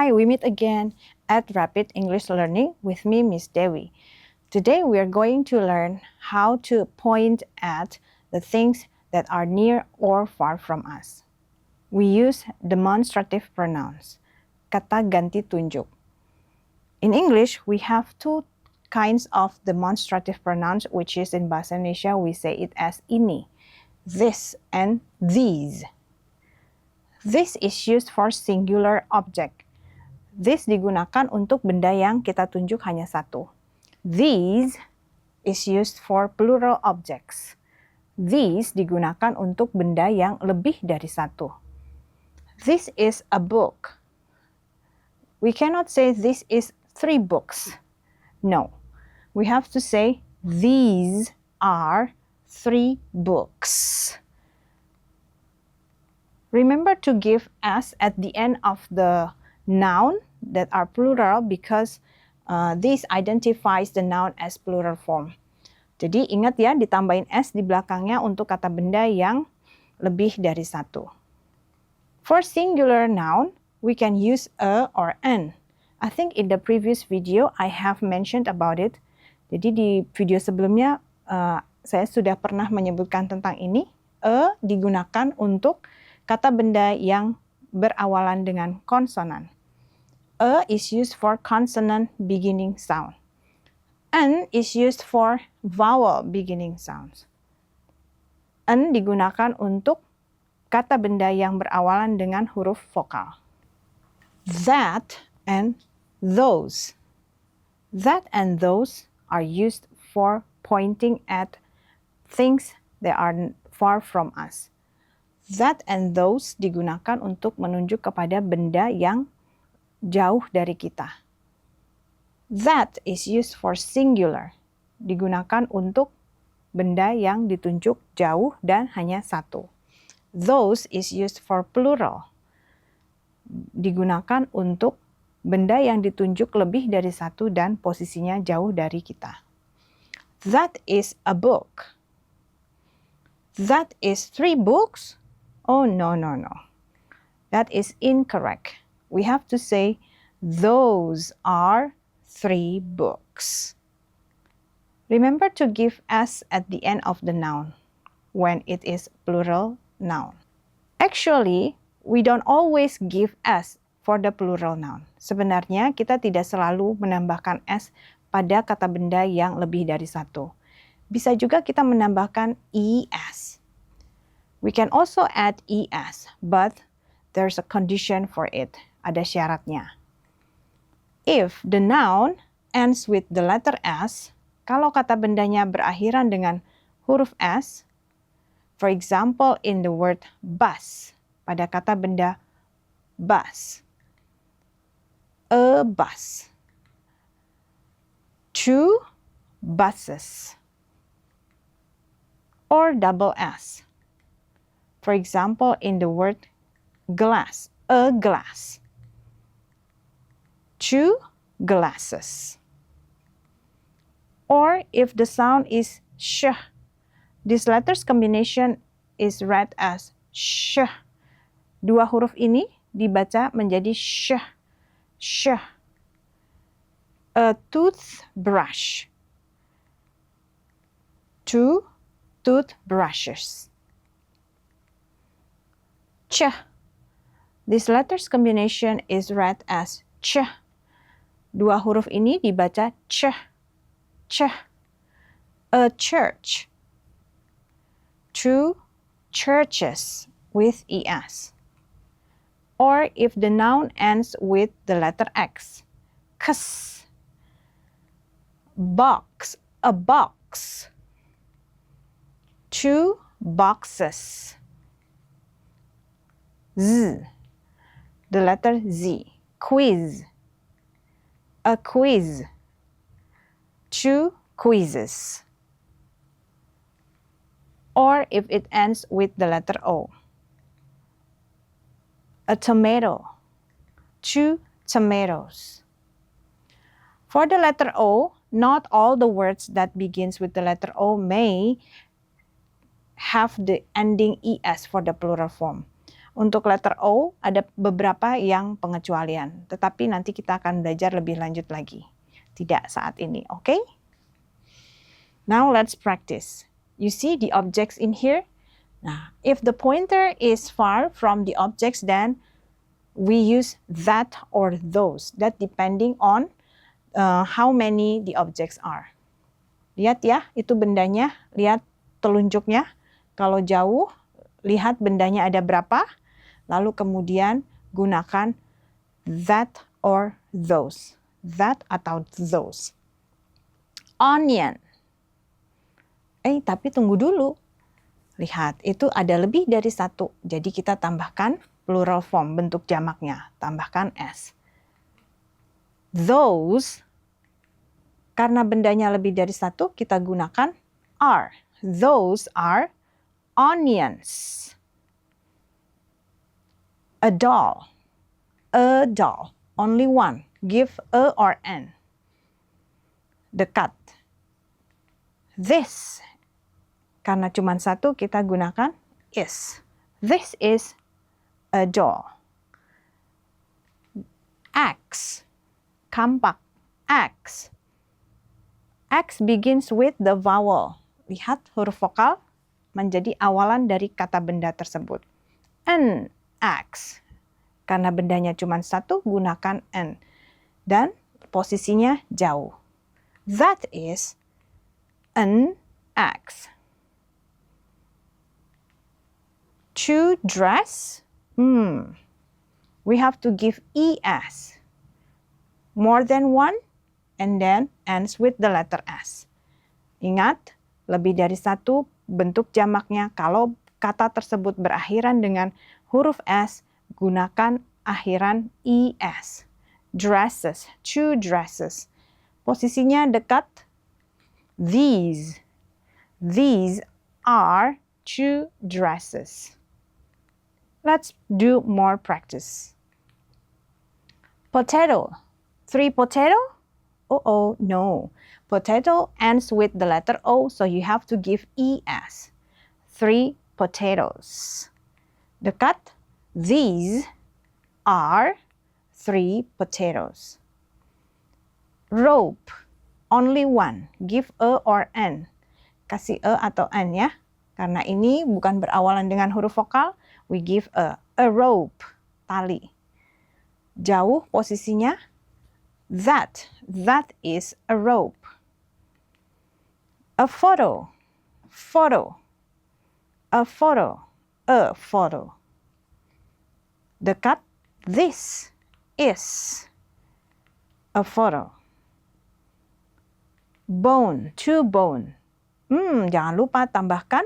Hi, we meet again at Rapid English Learning with me, Miss Dewi. Today we are going to learn how to point at the things that are near or far from us. We use demonstrative pronouns, kata ganti tunjuk. In English, we have two kinds of demonstrative pronouns, which is in Bahasa Indonesia, we say it as ini, this, and these. This is used for singular object. This digunakan untuk benda yang kita tunjuk hanya satu. These is used for plural objects. These digunakan untuk benda yang lebih dari satu. This is a book. We cannot say this is 3 books. No. We have to say these are 3 books. Remember to give s at the end of the noun that are plural because this identifies the noun as plural form. Jadi ingat ya, ditambahin s di belakangnya untuk kata benda yang lebih dari satu. For singular noun, we can use a or an. I think in the previous video I have mentioned about it. Jadi di video sebelumnya saya sudah pernah menyebutkan tentang ini. A digunakan untuk kata benda yang berawalan dengan konsonan. A is used for consonant beginning sound. An is used for vowel beginning sounds. An digunakan untuk kata benda yang berawalan dengan huruf vokal. That and those. That and those are used for pointing at things that are far from us. That and those digunakan untuk menunjuk kepada benda yang jauh dari kita. That is used for singular. Digunakan untuk benda yang ditunjuk jauh dan hanya satu. Those is used for plural. Digunakan untuk benda yang ditunjuk lebih dari satu dan posisinya jauh dari kita. That is a book. That is 3 books? Oh, no. That is incorrect. We have to say, those are 3 books. Remember to give s at the end of the noun when it is plural noun. Actually, we don't always give s for the plural noun. Sebenarnya kita tidak selalu menambahkan s pada kata benda yang lebih dari satu. Bisa juga kita menambahkan es. We can also add es, but there's a condition for it. Ada syaratnya. If the noun ends with the letter s, kalau kata bendanya berakhiran dengan huruf s, for example in the word bus, pada kata benda bus, a bus, 2 buses, or double s. For example, in the word glass, a glass, 2 glasses. Or if the sound is sh, this letters combination is read as sh. 2 huruf ini dibaca menjadi sh. Sh. A toothbrush, 2 toothbrushes. Ch. This letters combination is read as ch. 2 huruf ini dibaca ch. Ch. A church, 2 churches with es. Or if the noun ends with the letter x, ks. Box, a box, 2 boxes. Z, the letter z, quiz, a quiz, 2 quizzes. Or if it ends with the letter o, a tomato, 2 tomatoes. For the letter o, not all the words that begins with the letter o may have the ending es for the plural form. Untuk letter O ada beberapa yang pengecualian, tetapi nanti kita akan belajar lebih lanjut lagi. Tidak saat ini, okay? Now let's practice. You see the objects in here? Nah, if the pointer is far from the objects, then we use that or those. That depending on how many the objects are. Lihat ya, itu bendanya, lihat telunjuknya. Kalau jauh, lihat bendanya ada berapa. Lalu kemudian gunakan that or those. That atau those. Onion. Tapi tunggu dulu. Lihat, itu ada lebih dari satu. Jadi kita tambahkan plural form, bentuk jamaknya. Tambahkan s. Those, karena bendanya lebih dari satu, kita gunakan are. Those are onions. A doll. A doll. Only one. Give a or an. Dekat. This. Karena cuma satu, kita gunakan is. This is a doll. Axe. Kampak. Axe. X begins with the vowel. Lihat huruf vokal menjadi awalan dari kata benda tersebut. An axe. Karena bendanya cuma satu, gunakan an. Dan posisinya jauh. That is an axe. To dress. We have to give es. More than one. And then ends with the letter S. Ingat, lebih dari satu bentuk jamaknya. Kalau kata tersebut berakhiran dengan huruf S, gunakan akhiran es. Dresses, two dresses. Posisinya dekat. These are two dresses. Let's do more practice. Potato. 3 potato? Oh, no. Potato ends with the letter O, so you have to give es. 3 potatoes. Dekat. These are 3 potatoes. Rope. Only one. Give a or an. Kasih a atau an ya. Karena ini bukan berawalan dengan huruf vokal, we give a. A rope. Tali. Jauh posisinya. That is a rope. A photo. A photo. Dekat. This is a photo. Bone, to bone. Jangan lupa tambahkan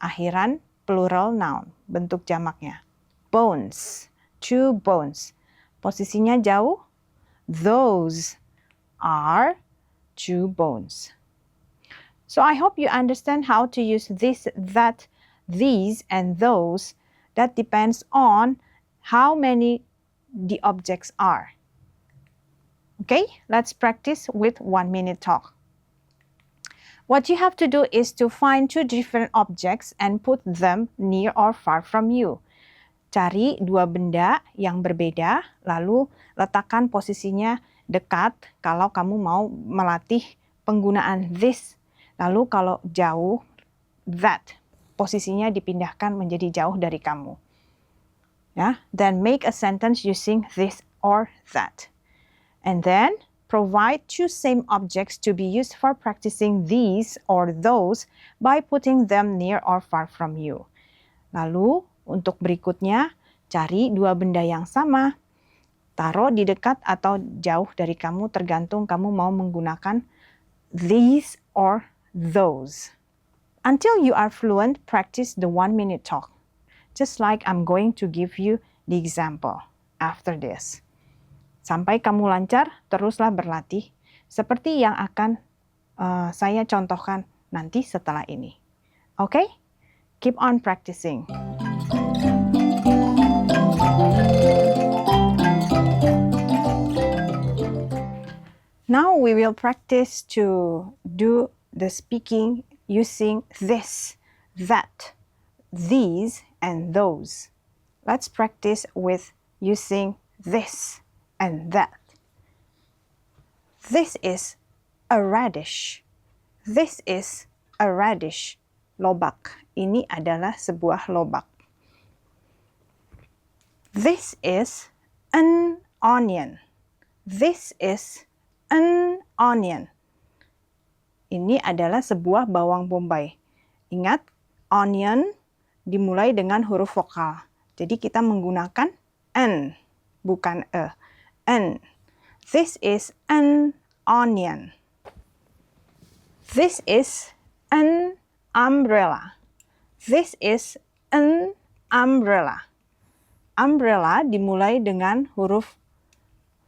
akhiran plural noun, bentuk jamaknya. Bones, to bones. Posisinya jauh. Those are 2 bones. So I hope you understand how to use this, that, these, and those. That depends on how many the objects are. Okay, let's practice with 1 minute talk. What you have to do is to find 2 different objects and put them near or far from you. Cari 2 benda yang berbeda, lalu letakkan posisinya dekat kalau kamu mau melatih penggunaan this. Lalu kalau jauh, that. Posisinya dipindahkan menjadi jauh dari kamu. Ya, then make a sentence using this or that. And then provide 2 same objects to be used for practicing these or those by putting them near or far from you. Lalu untuk berikutnya, cari 2 benda yang sama, taruh di dekat atau jauh dari kamu, tergantung kamu mau menggunakan these or those. Until you are fluent, practice the 1 minute talk. Just like I'm going to give you the example after this. Sampai kamu lancar, teruslah berlatih seperti yang akan saya contohkan nanti setelah ini. Okay? Keep on practicing. Now we will practice to do the speaking using this, that, these, and those. Let's practice with using this and that. This is a radish. This is a radish. Lobak. Ini adalah sebuah lobak. This is an onion. This is an onion. Ini adalah sebuah bawang bombay. Ingat, onion dimulai dengan huruf vokal. Jadi kita menggunakan n, bukan e. N. This is an onion. This is an umbrella. This is an umbrella. Umbrella dimulai dengan huruf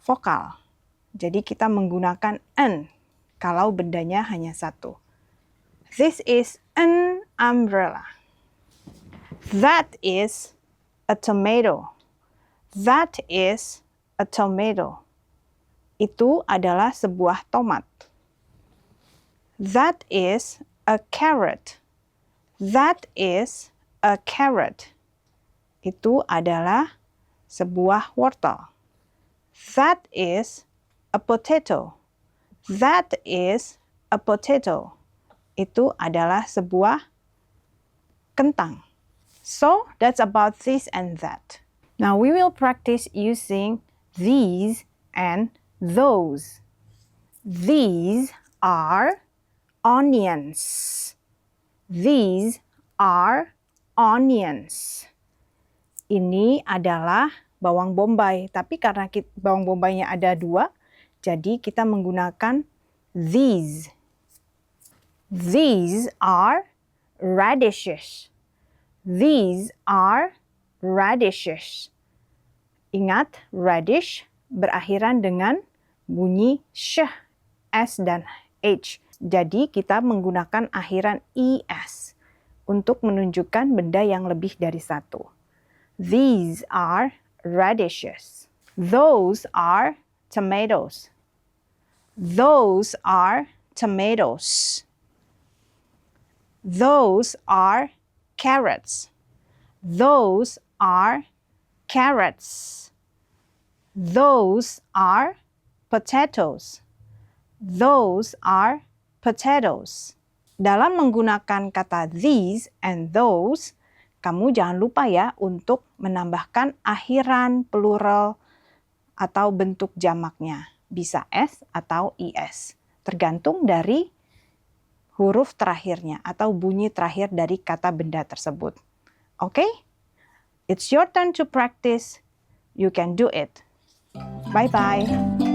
vokal. Jadi kita menggunakan n kalau bendanya hanya satu. This is an umbrella. That is a tomato. That is a tomato. Itu adalah sebuah tomat. That is a carrot. That is a carrot. Itu adalah sebuah wortel. That is a potato. That is a potato. Itu adalah sebuah kentang. So, that's about this and that. Now, we will practice using these and those. These are onions. These are onions. Ini adalah bawang bombay, tapi karena bawang bombaynya ada dua, jadi kita menggunakan these. These are radishes. These are radishes. Ingat, radish berakhiran dengan bunyi sh, s, dan h. Jadi kita menggunakan akhiran es untuk menunjukkan benda yang lebih dari satu. These are radishes. Those are tomatoes. Those are tomatoes. Those are carrots. Those are carrots. Those are potatoes. Those are potatoes. Dalam menggunakan kata these and those, kamu jangan lupa ya untuk menambahkan akhiran plural atau bentuk jamaknya. Bisa s atau is. Tergantung dari huruf terakhirnya atau bunyi terakhir dari kata benda tersebut. Okay? It's your turn to practice. You can do it. Bye-bye.